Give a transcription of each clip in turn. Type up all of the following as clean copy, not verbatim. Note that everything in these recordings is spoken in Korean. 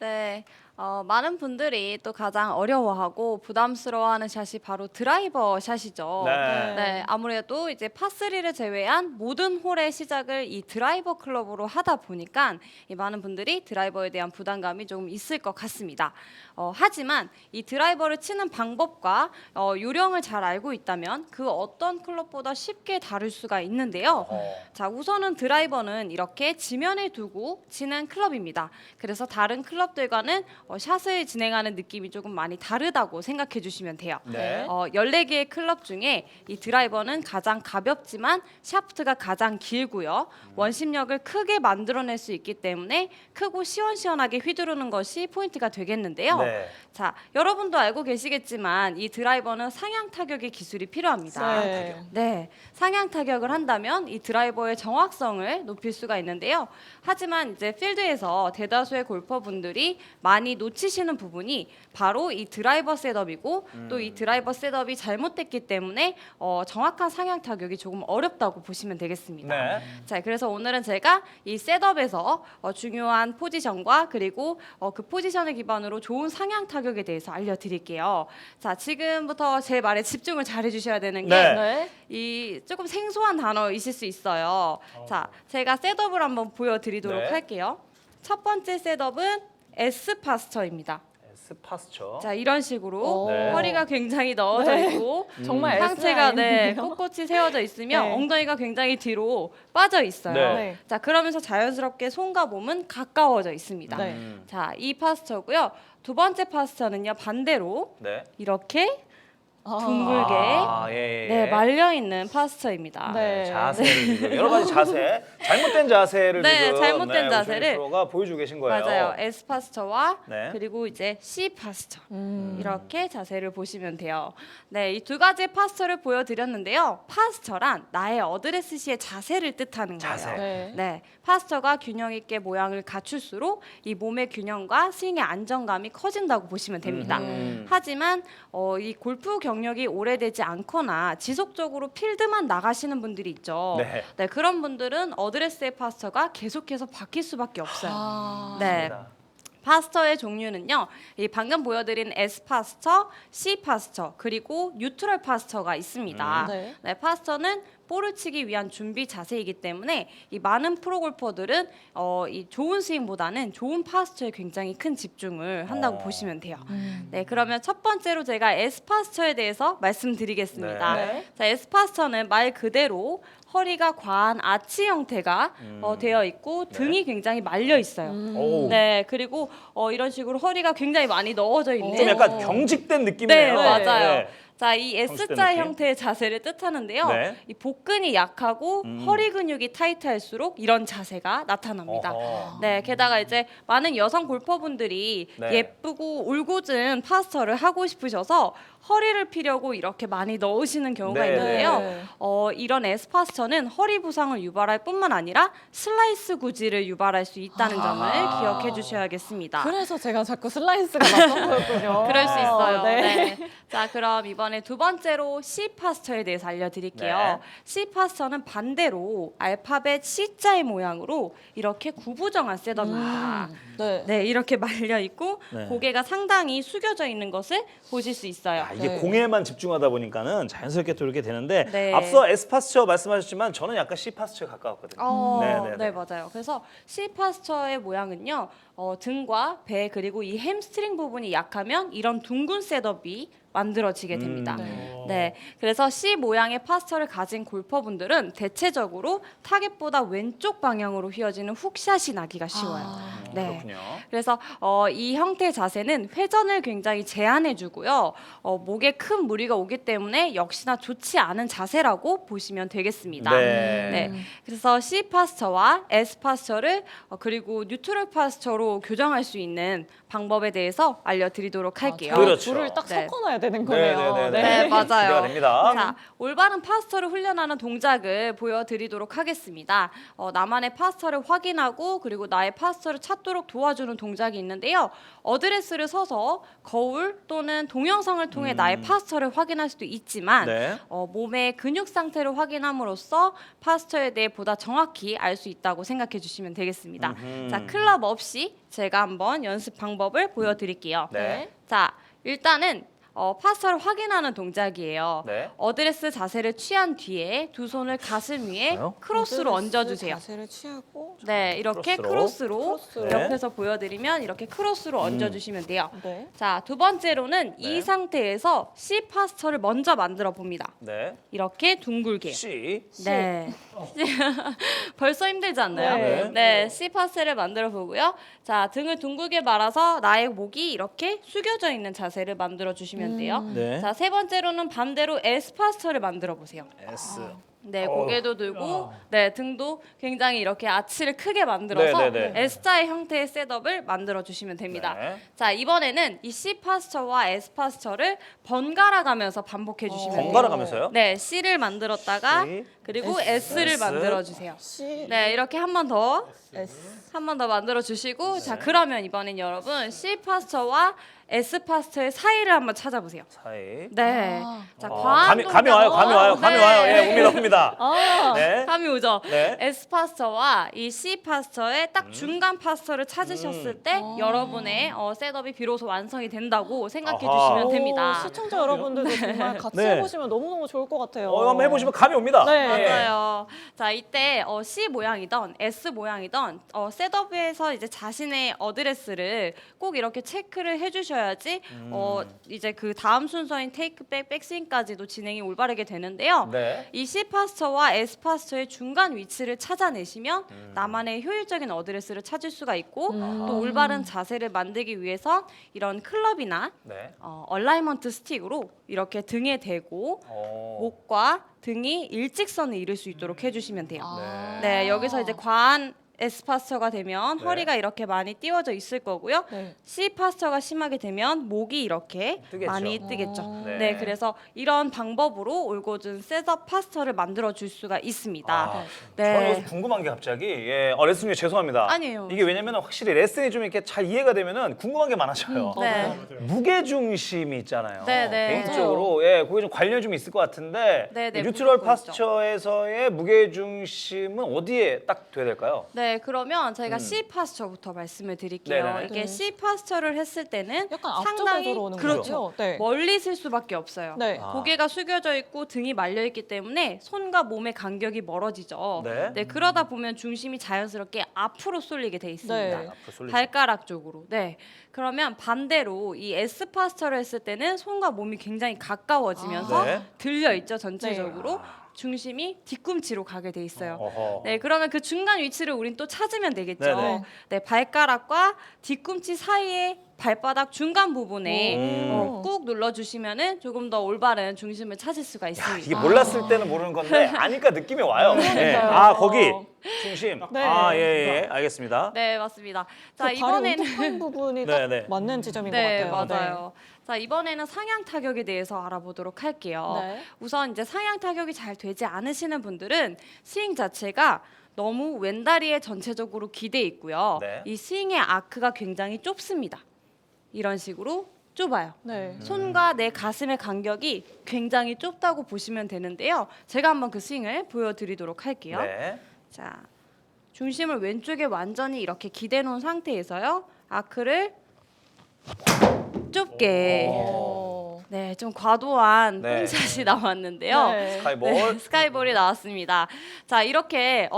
네, 많은 분들이 또 가장 어려워하고 부담스러워하는 샷이 바로 드라이버 샷이죠. 네. 네, 아무래도 이제 파3를 제외한 모든 홀의 시작을 이 드라이버 클럽으로 하다 보니까 이 많은 분들이 드라이버에 대한 부담감이 조금 있을 것 같습니다. 하지만 이 드라이버를 치는 방법과 요령을 잘 알고 있다면 그 어떤 클럽보다 쉽게 다룰 수가 있는데요. 자, 우선은 드라이버는 이렇게 지면에 두고 치는 클럽입니다. 그래서 다른 클럽들과는 샷을 진행하는 느낌이 조금 많이 다르다고 생각해 주시면 돼요. 네. 14개의 클럽 중에 이 드라이버는 가장 가볍지만 샤프트가 가장 길고요. 원심력을 크게 만들어낼 수 있기 때문에 크고 시원시원하게 휘두르는 것이 포인트가 되겠는데요. 네. 자, 여러분도 알고 계시겠지만 이 드라이버는 상향 타격의 기술이 필요합니다. 네. 네, 상향 타격을 한다면 이 드라이버의 정확성을 높일 수가 있는데요. 하지만 이제 필드에서 대다수의 골퍼분들이 많이 놓치시는 부분이 바로 이 드라이버 셋업이고 또 이 드라이버 셋업이 잘못됐기 때문에 정확한 상향 타격이 조금 어렵다고 보시면 되겠습니다. 네. 자, 그래서 오늘은 제가 이 셋업에서 중요한 포지션과 그리고 그 포지션을 기반으로 좋은 상향 타격에 대해서 알려드릴게요. 자, 지금부터 제 말에 집중을 잘 해주셔야 되는 게 네. 네. 이 조금 생소한 단어이실 수 있어요. 자, 제가 셋업을 한번 보여드리도록 네. 할게요. 첫 번째 셋업은 S 파스처입니다. 스파스처. 자, 이런 식으로 네. 허리가 굉장히 넣어져 네. 있고 정말 상체가 S라인이네요. 꼿꼿이 세워져 있으면 네. 엉덩이가 굉장히 뒤로 빠져 있어요. 네. 네. 자, 그러면서 자연스럽게 손과 몸은 가까워져 있습니다. 네. 자, 이 파스처고요. 두 번째 파스처는요, 반대로 네. 이렇게 둥글게 아, 예, 예. 네, 말려 있는 파스처입니다. 네. 자세를 지금 여러 가지 자세, 잘못된 자세를 네, 지금 잘못된 자세를 우승희 프로가 보여주고 계신 거예요. 맞아요. S 파스처와 네. 그리고 이제 C 파스처 음. 이렇게 자세를 보시면 돼요. 네, 이 두 가지 파스처를 보여드렸는데요. 파스처란 나의 어드레스 시의 자세를 뜻하는 거예요. 자세. 네. 네, 파스처가 균형 있게 모양을 갖출수록 이 몸의 균형과 스윙의 안정감이 커진다고 보시면 됩니다. 하지만 이 골프 경력이 오래되지 않거나 지속적으로 필드만 나가시는 분들이 있죠. 네. 네, 그런 분들은 어드레스의 파스처가 계속해서 바뀔 수밖에 없어요. 아. 네. 파스처의 종류는요. 이 방금 보여드린 S 파스처, C 파스처, 그리고 뉴트럴 파스처가 있습니다. 네. 네, 파스처는 볼을 치기 위한 준비 자세이기 때문에 이 많은 프로 골퍼들은 이 좋은 스윙보다는 좋은 파스처에 굉장히 큰 집중을 한다고 보시면 돼요. 네, 그러면 첫 번째로 제가 S 파스처에 대해서 말씀드리겠습니다. 네. 자, S 파스처는 말 그대로 허리가 과한 아치 형태가 되어 있고 등이 굉장히 말려 있어요. 오. 네, 그리고 이런 식으로 허리가 굉장히 많이 넣어져 있는. 좀 약간 경직된 느낌이네요. 네, 맞아요. 네. 자, 이 경직된 S자 느낌? 형태의 자세를 뜻하는데요. 네. 이 복근이 약하고 허리 근육이 타이트할수록 이런 자세가 나타납니다. 어허. 네, 게다가 이제 많은 여성 골퍼분들이 네. 예쁘고 올곧은 파스처를 하고 싶으셔서 허리를 피려고 이렇게 많이 넣으시는 경우가 네, 있는데요. 네. 이런 S 파스처는 허리 부상을 유발할 뿐만 아니라 슬라이스 구질을 유발할 수 있다는 점을 기억해 주셔야겠습니다. 그래서 제가 자꾸 슬라이스가 낯선 거였군요. 그럴 수 있어요. 네. 네. 자, 그럼 이번에 두 번째로 C 파스처에 대해서 알려드릴게요. 네. C 파스처는 반대로 알파벳 C자의 모양으로 이렇게 구부정한 셋업입니다. 네. 네, 이렇게 말려 있고 네. 고개가 상당히 숙여져 있는 것을 보실 수 있어요. 아, 이게 네. 공에만 집중하다 보니까는 자연스럽게 또 이렇게 되는데 네. 앞서 S 파스처 말씀하셨지만 저는 약간 C 파스처에 가까웠거든요. 네, 네, 네, 맞아요. 그래서 C 파스처의 모양은요, 등과 배 그리고 이 햄스트링 부분이 약하면 이런 둥근 셋업이 만들어지게 됩니다. 네, 그래서 C 모양의 파스처를 가진 골퍼분들은 대체적으로 타겟보다 왼쪽 방향으로 휘어지는 훅샷이 나기가 쉬워요. 네. 그렇군요. 그래서 이 형태의 자세는 회전을 굉장히 제한해주고요. 목에 큰 무리가 오기 때문에 역시나 좋지 않은 자세라고 보시면 되겠습니다. 네. 그래서 C 파스처와 S 파스처를 그리고 뉴트럴 파스처로 교정할 수 있는 방법에 대해서 알려드리도록 할게요. 그렇죠. 둘을 딱 네. 섞어놔야 되는 거네요. 네, 맞아요. 기대가 됩니다. 자, 올바른 파스처를 훈련하는 동작을 보여드리도록 하겠습니다. 나만의 파스처를 확인하고 그리고 나의 파스처를 찾도록 쏟도록 도와주는 동작이 있는데요. 어드레스를 서서 거울 또는 동영상을 통해 나의 파스처를 확인할 수도 있지만 네. 몸의 근육 상태를 확인함으로써 파스처에 대해 보다 정확히 알 수 있다고 생각해 주시면 되겠습니다. 자, 클럽 없이 제가 한번 연습 방법을 보여드릴게요. 네. 자, 일단은 파스처를 확인하는 동작이에요. 네. 어드레스 자세를 취한 뒤에 두 손을 가슴 위에 좋아요. 크로스로 어드레스 얹어주세요. 자세를 취하고. 네, 이렇게 크로스로. 크로스로 네. 옆에서 보여드리면 이렇게 크로스로 얹어주시면 돼요. 네. 자, 두 번째로는 네. 이 상태에서 C 파스처를 먼저 만들어 봅니다. 네. 이렇게 둥글게. C. 네. 벌써 힘들지 않나요? 네. 네, C 파스를 만들어 보고요. 자, 등을 둥글게 말아서 나의 목이 이렇게 숙여져 있는 자세를 만들어 주시면 돼요. 네. 자, 세 번째로는 반대로 S 파스처를 만들어 보세요. S. 네, 고개도 들고, 네, 등도 굉장히 이렇게 아치를 크게 만들어서 네, 네, 네. S자의 형태의 셋업을 만들어 주시면 됩니다. 네. 자, 이번에는 이 C 파스처와 S 파스처를 번갈아 가면서 반복해 주시면 돼요. 번갈아 가면서요? 네, C를 만들었다가 C, 그리고 S를 S. 만들어 주세요. C, 네, 이렇게 한 번 더 S. 만들어 주시고 자, 그러면 이번엔 여러분 C 파스처와 S 파스처의 사이를 한번 찾아보세요. 사이. 네. 아. 자, 아, 과한 감이 와요. 감이 와요. 감이 네. 와요. 예, 옵니다. 아, 네. 감이 오죠. 네. S 파스처와 이 C 파스처의 딱 중간 파스처를 찾으셨을 때 여러분의 셋업이 비로소 완성이 된다고 생각해 아하. 주시면 오, 됩니다. 시청자 여러분들도 정말 같이 네. 해보시면 너무너무 좋을 것 같아요. 한번 해보시면 감이 옵니다. 네. 예. 맞아요. 자, 이때 C 모양이던 S 모양이던 셋업에서 이제 자신의 어드레스를 꼭 이렇게 체크를 해주셔야지 이제 그 다음 순서인 테이크백, 백스윙까지도 진행이 올바르게 되는데요. 네. 이 C 파스처와 S 파스처의 중간 위치를 찾아내시면 나만의 효율적인 어드레스를 찾을 수가 있고 또 올바른 자세를 만들기 위해서 이런 클럽이나 네. 얼라이먼트 스틱으로 이렇게 등에 대고 목과 등이 일직선을 이룰 수 있도록 해주시면 돼요. 아. 네, 여기서 이제 과한 S 파스처가 되면 네. 허리가 이렇게 많이 띄워져 있을 거고요. 네. C 파스처가 심하게 되면 목이 이렇게 뜨겠죠. 많이 뜨겠죠. 네. 네, 그래서 이런 방법으로 올곧은 셋업 파스처를 만들어 줄 수가 있습니다. 저는 여기서 궁금한 게 갑자기 레슨님 죄송합니다. 아니에요. 이게 왜냐면 확실히 레슨이 좀 이렇게 잘 이해가 되면은 궁금한 게 많아져요. 네. 무게 중심이 있잖아요. 네, 네. 개인적으로 그게 좀 관련 좀 있을 것 같은데 네, 네, 이 뉴트럴 무조건 있죠. 파스처에서의 무게 중심은 어디에 딱 돼야 될까요? 네, 그러면 저희가 C 파스처부터 말씀을 드릴게요. 네네네. 이게 네. C 파스처를 했을 때는 약간 앞쪽에 상당히 들어오는 그렇죠. 거죠? 네. 멀리 쓸 수밖에 없어요. 네. 아. 고개가 숙여져 있고 등이 말려 있기 때문에 손과 몸의 간격이 멀어지죠. 네. 그러다 보면 중심이 자연스럽게 앞으로 쏠리게 돼 있습니다. 네. 앞으로 쏠리죠. 발가락 쪽으로. 네. 그러면 반대로 이 S 파스처를 했을 때는 손과 몸이 굉장히 가까워지면서 네. 들려 있죠, 전체적으로. 중심이 뒤꿈치로 가게 돼 있어요. 어허. 네, 그러면 그 중간 위치를 우린 또 찾으면 되겠죠. 네네. 네, 발가락과 뒤꿈치 사이에 발바닥 중간 부분에 오. 꾹 눌러주시면은 조금 더 올바른 중심을 찾을 수가 야, 있습니다. 이게 몰랐을 때는 모르는 건데 아니까 느낌이 와요. 그러니까요. 아 거기 중심. 네. 예, 알겠습니다. 네, 맞습니다. 자, 자, 이번에는 이번에는 부분이 네, 딱 네. 맞는 지점인 네, 것 같아요. 맞아요. 자, 이번에는 상향 타격에 대해서 알아보도록 할게요. 네. 우선 이제 상향 타격이 잘 되지 않으시는 분들은 스윙 자체가 너무 왼다리에 전체적으로 기대 있고요. 네. 이 스윙의 아크가 굉장히 좁습니다. 이런 식으로 좁아요. 네. 손과 내 가슴의 간격이 굉장히 좁다고 보시면 되는데요. 제가 한번 그 스윙을 보여드리도록 할게요. 네. 자, 중심을 왼쪽에 완전히 이렇게 기대 놓은 상태에서요. 아크를 좁게. 오. 네, 좀 과도한 네. 홈샷이 나왔는데요. 네. 스카이볼. 네, 스카이볼이 나왔습니다. 자, 이렇게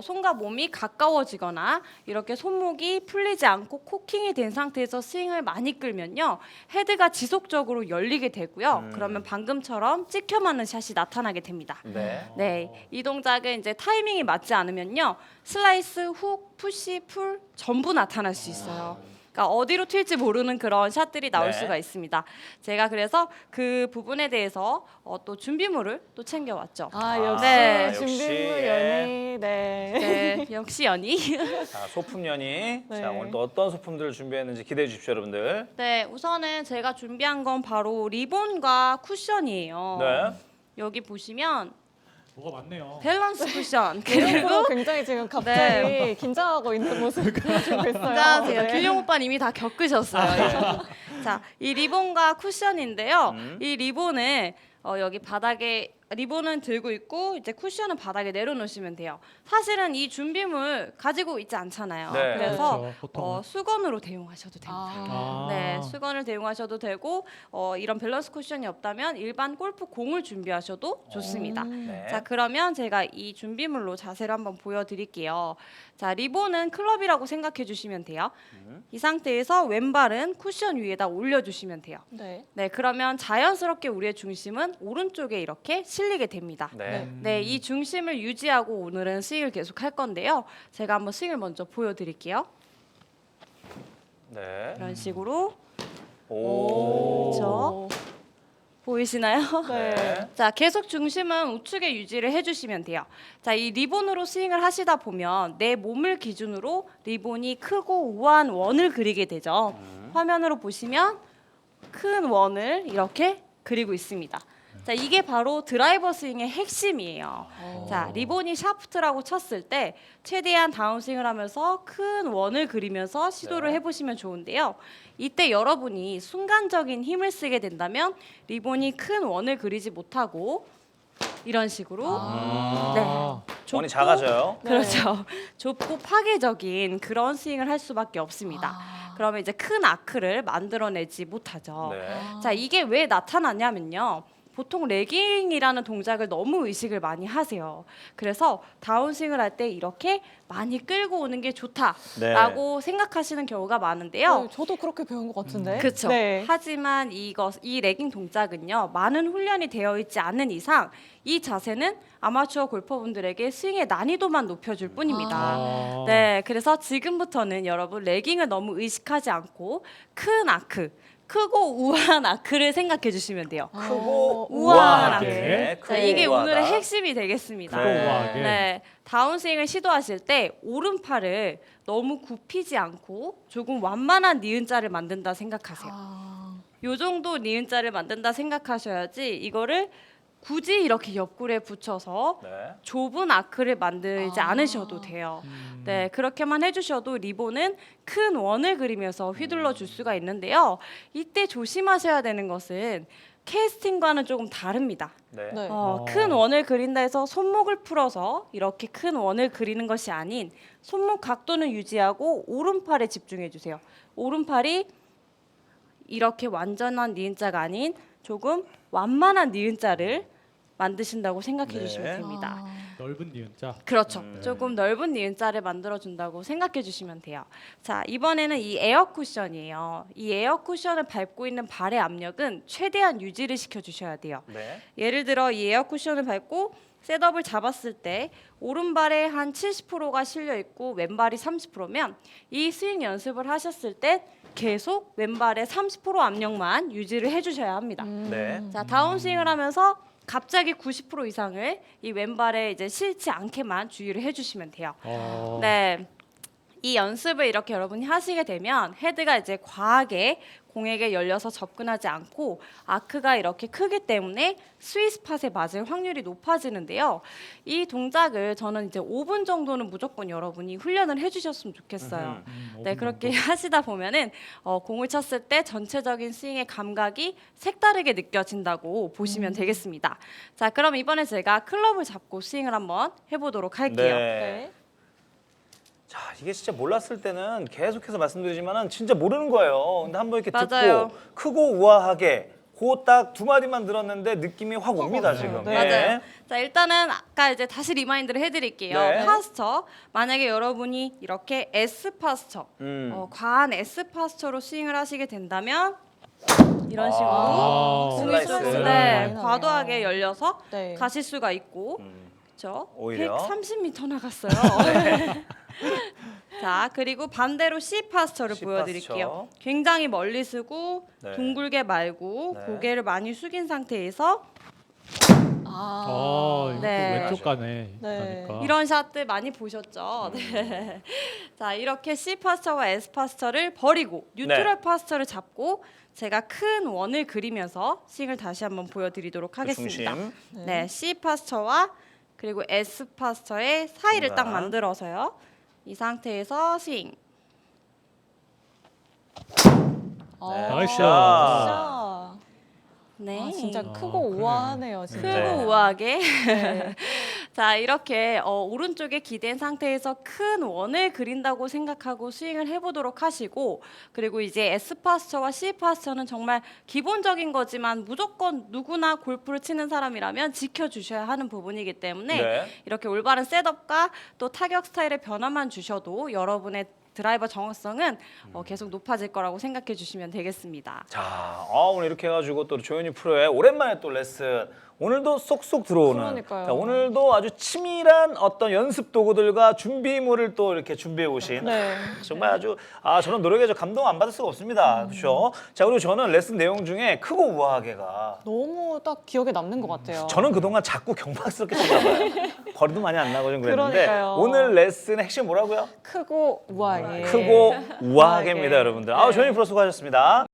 손과 몸이 가까워지거나 이렇게 손목이 풀리지 않고 코킹이 된 상태에서 스윙을 많이 끌면요. 헤드가 지속적으로 열리게 되고요. 그러면 방금처럼 찍혀 맞는 샷이 나타나게 됩니다. 네. 네, 이 동작은 이제 타이밍이 맞지 않으면요. 슬라이스, 훅, 푸시, 풀 전부 나타날 수 있어요. 그러니까 어디로 튈지 모르는 그런 샷들이 나올 네. 수가 있습니다. 제가 그래서 그 부분에 대해서 또 준비물을 또 챙겨왔죠. 아, 역시 네. 준비물 역시, 연이. 네. 네, 역시 연희. 자, 소품연이. 네. 자, 오늘 또 어떤 소품들을 준비했는지 기대해 주십시오, 여러분들. 네, 우선은 제가 준비한 건 바로 리본과 쿠션이에요. 네. 여기 보시면 뭐가 많네요. 밸런스 쿠션 그리고 그리고 굉장히 지금 갑자기 네. 긴장하고 있는 모습 보여주고 있어요. 안녕하세요. 네. 길룡 오빠는 이미 다 겪으셨어요. 자, 이 리본과 쿠션인데요. 이 리본을 여기 바닥에 리본은 들고 있고 이제 쿠션은 바닥에 내려놓으시면 돼요. 사실은 이 준비물 가지고 있지 않잖아요. 네. 그래서 그렇죠, 보통은. 수건으로 대용하셔도 됩니다. 아. 네, 수건을 대용하셔도 되고 이런 밸런스 쿠션이 없다면 일반 골프 공을 준비하셔도 좋습니다. 네. 자, 그러면 제가 이 준비물로 자세를 한번 보여드릴게요. 자, 리본은 클럽이라고 생각해 주시면 돼요. 이 상태에서 왼발은 쿠션 위에다 올려주시면 돼요. 네. 네, 그러면 자연스럽게 우리의 중심은 오른쪽에 이렇게 실리게 됩니다. 네. 네, 이 중심을 유지하고 오늘은 스윙을 계속 할 건데요. 제가 한번 스윙을 먼저 보여드릴게요. 네. 이런 식으로 오. 그렇죠. 보이시나요? 네. 자, 계속 중심은 우측에 유지를 해주시면 돼요. 자, 이 리본으로 스윙을 하시다 보면 내 몸을 기준으로 리본이 크고 우아한 원을 그리게 되죠. 화면으로 보시면 큰 원을 이렇게 그리고 있습니다. 자, 이게 바로 드라이버 스윙의 핵심이에요. 자, 리본이 샤프트라고 쳤을 때 최대한 다운스윙을 하면서 큰 원을 그리면서 시도를 네. 해보시면 좋은데요. 이때 여러분이 순간적인 힘을 쓰게 된다면 리본이 큰 원을 그리지 못하고 이런 식으로 아. 원이 작아져요. 네. 그렇죠. 좁고 파괴적인 그런 스윙을 할 수밖에 없습니다. 그러면 이제 큰 아크를 만들어내지 못하죠. 네. 자, 이게 왜 나타나냐면요. 보통 레깅이라는 동작을 너무 의식을 많이 하세요. 그래서 다운스윙을 할 때 이렇게 많이 끌고 오는 게 좋다라고 생각하시는 경우가 많은데요. 네, 저도 그렇게 배운 것 같은데. 그렇죠. 네. 하지만 이 레깅 동작은요. 많은 훈련이 되어 있지 않는 이상 이 자세는 아마추어 골퍼분들에게 스윙의 난이도만 높여줄 뿐입니다. 아. 네, 그래서 지금부터는 여러분 레깅을 너무 의식하지 않고 큰 아크, 크고 우아한 아크를 생각해 주시면 돼요. 크고 우아한 우아하게. 자, 크고 이게 우아하다. 오늘의 핵심이 되겠습니다. 크고 네. 우아하게. 네, 다운스윙을 시도하실 때 오른팔을 너무 굽히지 않고 조금 완만한 니은자를 만든다 생각하세요. 아. 요 정도 니은자를 만든다 생각하셔야지 이거를 굳이 이렇게 옆구리에 붙여서 네. 좁은 아크를 만들지 아. 않으셔도 돼요. 음. 네, 그렇게만 해주셔도 리본은 큰 원을 그리면서 휘둘러 줄 수가 있는데요. 이때 조심하셔야 되는 것은 캐스팅과는 조금 다릅니다. 네. 네. 큰 원을 그린다 해서 손목을 풀어서 이렇게 큰 원을 그리는 것이 아닌 손목 각도는 유지하고 오른팔에 집중해 주세요. 오른팔이 이렇게 완전한 니은자가 아닌 조금 완만한 니은자를 만드신다고 생각해 네. 주시면 됩니다. 넓은 니은자. 그렇죠. 조금 넓은 니은자를 만들어준다고 생각해 주시면 돼요. 자, 이번에는 이 에어 쿠션이에요. 이 에어 쿠션을 밟고 있는 발의 압력은 최대한 유지를 시켜주셔야 돼요. 네. 예를 들어 이 에어 쿠션을 밟고 셋업을 잡았을 때 오른발에 한 70%가 실려 있고 왼발이 30%면 이 스윙 연습을 하셨을 때 계속 왼발에 30% 압력만 유지를 해주셔야 합니다. 네. 자, 다운스윙을 하면서 갑자기 90% 이상을 이 왼발에 이제 실지 않게만 주의를 해주시면 돼요. 네. 이 연습을 이렇게 여러분이 하시게 되면 헤드가 이제 과하게 공에게 열려서 접근하지 않고 아크가 이렇게 크기 때문에 스윗스팟에 맞을 확률이 높아지는데요. 이 동작을 저는 이제 5분 정도는 무조건 여러분이 훈련을 해주셨으면 좋겠어요. 네, 그렇게 하시다 보면은 공을 쳤을 때 전체적인 스윙의 감각이 색다르게 느껴진다고 보시면 되겠습니다. 자, 그럼 이번에 제가 클럽을 잡고 스윙을 한번 해보도록 할게요. 네. 네. 자, 이게 진짜 몰랐을 때는 계속해서 말씀드리지만은 진짜 모르는 거예요. 근데 한번 이렇게 맞아요. 듣고 크고 우아하게 그 딱 두 마디만 들었는데 느낌이 확 옵니다, 지금. 네. 맞아요. 자, 일단은 아까 이제 다시 리마인드를 해드릴게요. 네. 파스처. 만약에 여러분이 이렇게 S 파스처, 과한 S 파스처로 스윙을 하시게 된다면 이런 식으로 아, 공이 슬라이스. 조금 많이 나네요. 과도하게 열려서 네. 가실 수가 있고, 그렇죠? 오히려. 130m 나갔어요. 자, 그리고 반대로 C 파스처를 C 보여드릴게요. 파스처. 굉장히 멀리 쓰고 네. 둥글게 말고 네. 고개를 많이 숙인 상태에서 이거 네. 왼쪽 가네. 네. 그러니까. 이런 샷들 많이 보셨죠? 네. 자, 이렇게 C 파스처와 S 파스처를 버리고 뉴트럴 네. 파스처를 잡고 제가 큰 원을 그리면서 스윙을 다시 한번 보여드리도록 그 하겠습니다. 중심. 네, C 파스처와 그리고 S 파스처의 사이를 딱 공간. 만들어서요. 이 상태에서 스윙. 나이스. 진짜. 네. 아, 진짜 아, 크고 그러네. 우아하네요. 진짜. 크고 네. 우아하게. 네. 자, 이렇게 오른쪽에 기댄 상태에서 큰 원을 그린다고 생각하고 스윙을 해보도록 하시고, 그리고 이제 S 파스처와 C 파스처는 정말 기본적인 거지만 무조건 누구나 골프를 치는 사람이라면 지켜주셔야 하는 부분이기 때문에 네. 이렇게 올바른 셋업과 또 타격 스타일의 변화만 주셔도 여러분의 드라이버 정확성은 계속 높아질 거라고 생각해 주시면 되겠습니다. 자, 오늘 이렇게 해가지고 또 조현희 프로의 오랜만에 또 레슨. 오늘도 쏙쏙 들어오는. 그러니까요. 자, 오늘도 아주 치밀한 어떤 연습 도구들과 준비물을 또 이렇게 준비해 오신. 네. 정말 아주 저는 노력에 저 감동 안 받을 수가 없습니다. 그렇죠? 자, 그리고 저는 레슨 내용 중에 크고 우아하게가 너무 딱 기억에 남는 것 같아요. 저는 그동안 자꾸 경박스럽게 쳤나 봐요. 거리도 많이 안 나고 좀 그랬는데 그러니까요. 오늘 레슨의 핵심 뭐라고요? 크고 우아하게. 크고 우아하게입니다, 여러분들. 네. 조현희 프로 수고하셨습니다.